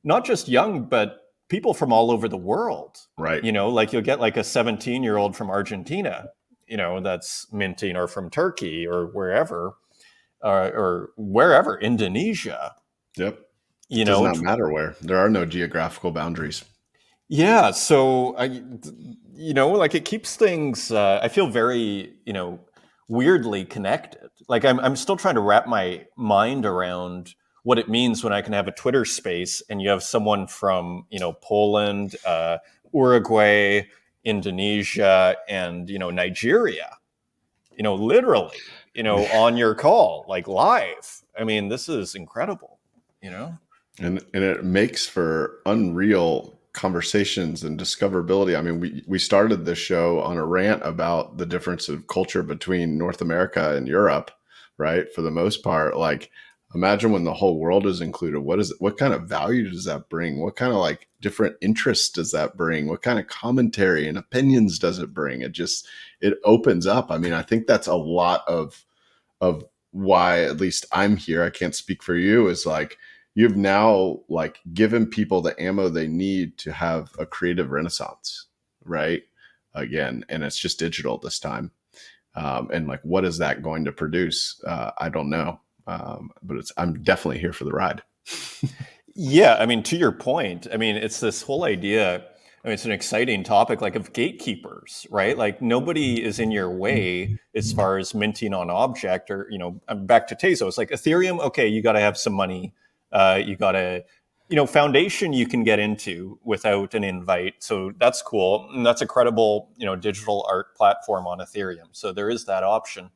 not just young, but people from all over the world. Right. Like you'll get like a 17-year-old from Argentina, that's minting, or from Turkey or wherever, Indonesia, Yep. It you does know. not matter where. There are no geographical boundaries. Yeah. So like it keeps things, I feel very, weirdly connected. Like I'm still trying to wrap my mind around what it means when I can have a Twitter space and you have someone from, Poland, Uruguay, Indonesia, and, Nigeria, literally, on your call, like live. I mean, this is incredible, you know? And it makes for unreal conversations and discoverability. I mean, we started this show on a rant about the difference of culture between North America and Europe, right? For the most part, like imagine when the whole world is included. What kind of value does that bring? What kind of like different interests does that bring? What kind of commentary and opinions does it bring? It opens up. I mean, I think that's a lot of why at least I'm here. I can't speak for you, is like you've now like given people the ammo they need to have a creative renaissance, right? Again, and it's just digital this time. And like, what is that going to produce? I don't know. But I'm definitely here for the ride. Yeah, I mean, to your point, I mean, it's this whole idea. I mean, it's an exciting topic, like of gatekeepers, right? Like nobody is in your way as far as minting on object, or back to Tezos, like Ethereum. Okay, you got to have some money. You got to, Foundation you can get into without an invite, so that's cool, and that's a credible, digital art platform on Ethereum. So there is that option,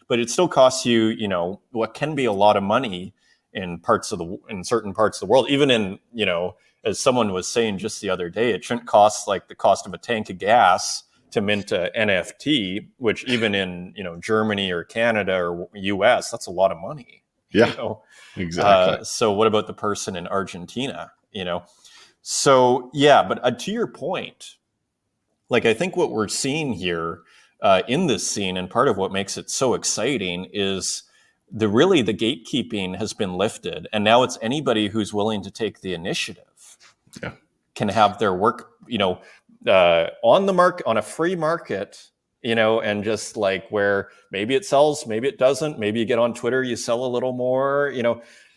but it still costs you, what can be a lot of money in certain parts of the world. Even in, as someone was saying just the other day, it shouldn't cost like the cost of a tank of gas to mint a NFT, which even in, Germany or Canada or US, that's a lot of money. you Yeah, know. exactly. So what about the person in Argentina? So yeah, but to your point, like I think what we're seeing here in this scene, and part of what makes it so exciting, is the gatekeeping has been lifted, and now it's anybody who's willing to take the initiative Yeah. can have their work, on the market, on a free market, and just like where maybe it sells, maybe it doesn't. Maybe you get on Twitter, you sell a little more,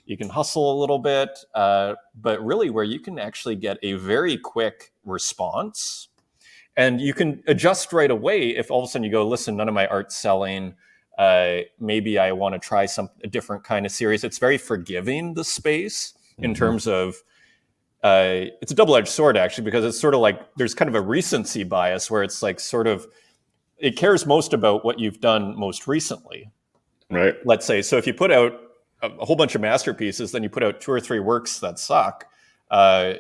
you can hustle a little bit, but really where you can actually get a very quick response, and you can adjust right away if all of a sudden you go, listen, none of my art's selling. Maybe I want to try a different kind of series. It's very forgiving, the space, in Mm-hmm. terms of it's a double-edged sword, actually, because it's sort of like there's kind of a recency bias where it's like sort of it cares most about what you've done most recently. Right. Let's say, so if you put out a whole bunch of masterpieces, then you put out 2 or 3 works that suck, then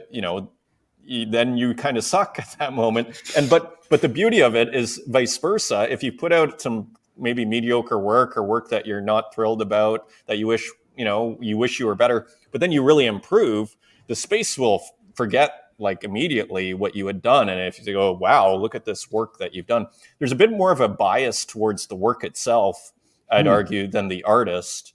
you kind of suck at that moment. But the beauty of it is vice versa. If you put out some maybe mediocre work, or work that you're not thrilled about, that you wish you were better, but then you really improve, the space will forget like immediately what you had done. And if you go, wow, look at this work that you've done, there's a bit more of a bias towards the work itself, I'd Hmm. argue, than the artist,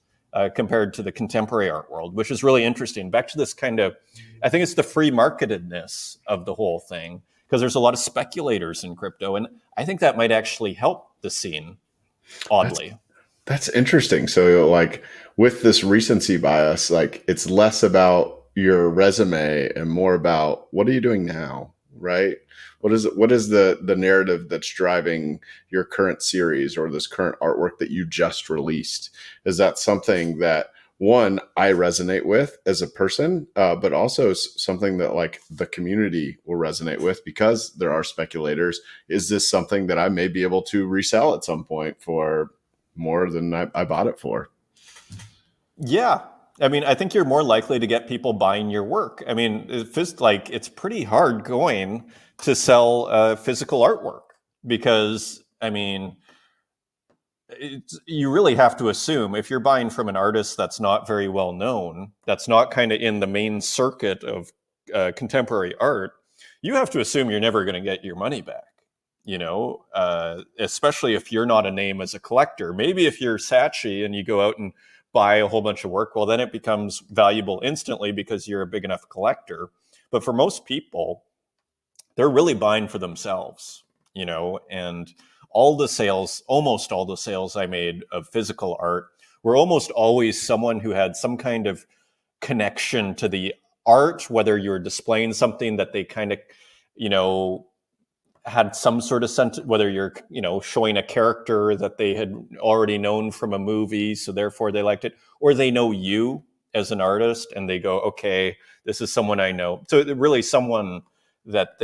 compared to the contemporary art world, which is really interesting. Back to this kind of, I think it's the free marketedness of the whole thing, because there's a lot of speculators in crypto, and I think that might actually help the scene, That's oddly. That's interesting. So, like, with this recency bias, like, it's less about your resume and more about what are you doing now, right? What is the narrative that's driving your current series or this current artwork that you just released? Is that something that one I resonate with as a person, but also something that like the community will resonate with because there are speculators? Is this something that I may be able to resell at some point for more than I bought it for? Yeah. I mean, I think you're more likely to get people buying your work. I mean, it's pretty hard going to sell physical artwork, because, I mean, you really have to assume, if you're buying from an artist that's not very well known, that's not kind of in the main circuit of contemporary art, you have to assume you're never going to get your money back. Especially if you're not a name as a collector. Maybe if you're Saatchi and you go out and buy a whole bunch of work, well, then it becomes valuable instantly because you're a big enough collector. But for most people, they're really buying for themselves, and almost all the sales I made of physical art were almost always someone who had some kind of connection to the art, whether you're displaying something that they kind of, you know, had some sort of sense, whether you're, showing a character that they had already known from a movie, so therefore they liked it, or they know you as an artist and they go, okay, this is someone I know. So really someone that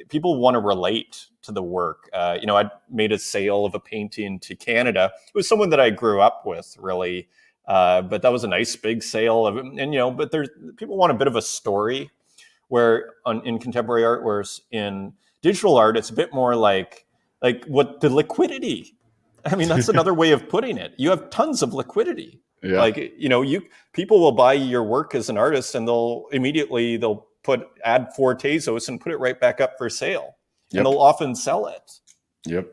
people want to relate to the work. I made a sale of a painting to Canada. It was someone that I grew up with, really. But that was a nice big sale of, and but people want a bit of a story, where in contemporary art, whereas in digital art, it's a bit more like what the liquidity. I mean, that's another way of putting it. You have tons of liquidity. Yeah. People will buy your work as an artist, and they'll add 4 Tezos and put it right back up for sale. And they'll often sell it. Yep.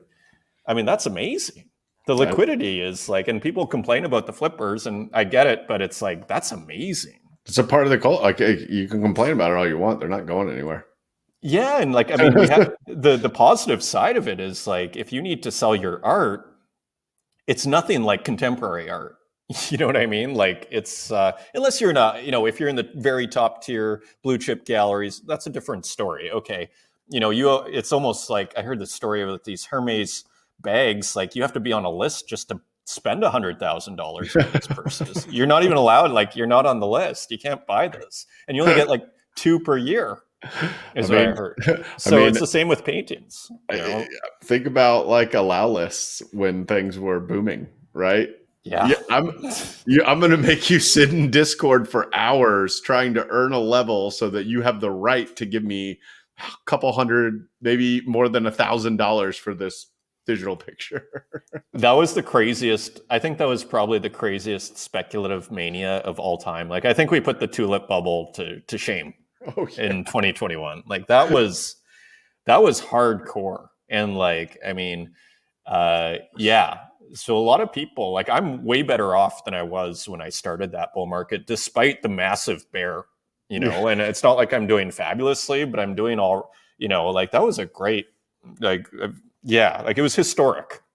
I mean, that's amazing. The liquidity is and people complain about the flippers, and I get it, but it's that's amazing. It's a part of the cult. You can complain about it all you want. They're not going anywhere. Yeah. And we have the positive side of it is if you need to sell your art, it's nothing like contemporary art. You know what I mean? It's unless you're not, if you're in the very top tier blue chip galleries, that's a different story. Okay. It's almost I heard the story of these Hermes bags. You have to be on a list just to spend $100,000 on these purses. You're not even allowed, you're not on the list. You can't buy this. And you only get 2 per year. What I heard. So it's the same with paintings. Think about allow lists when things were booming, right? Yeah. I'm going to make you sit in Discord for hours trying to earn a level so that you have the right to give me a couple hundred, maybe more than $1,000 for this digital picture. That was the craziest. I think that was probably the craziest speculative mania of all time. I think we put the tulip bubble to shame in 2021. That was hardcore. And yeah. So a lot of people, I'm way better off than I was when I started that bull market, despite the massive bear, and it's not like I'm doing fabulously, but I'm doing all, that was a great, it was historic.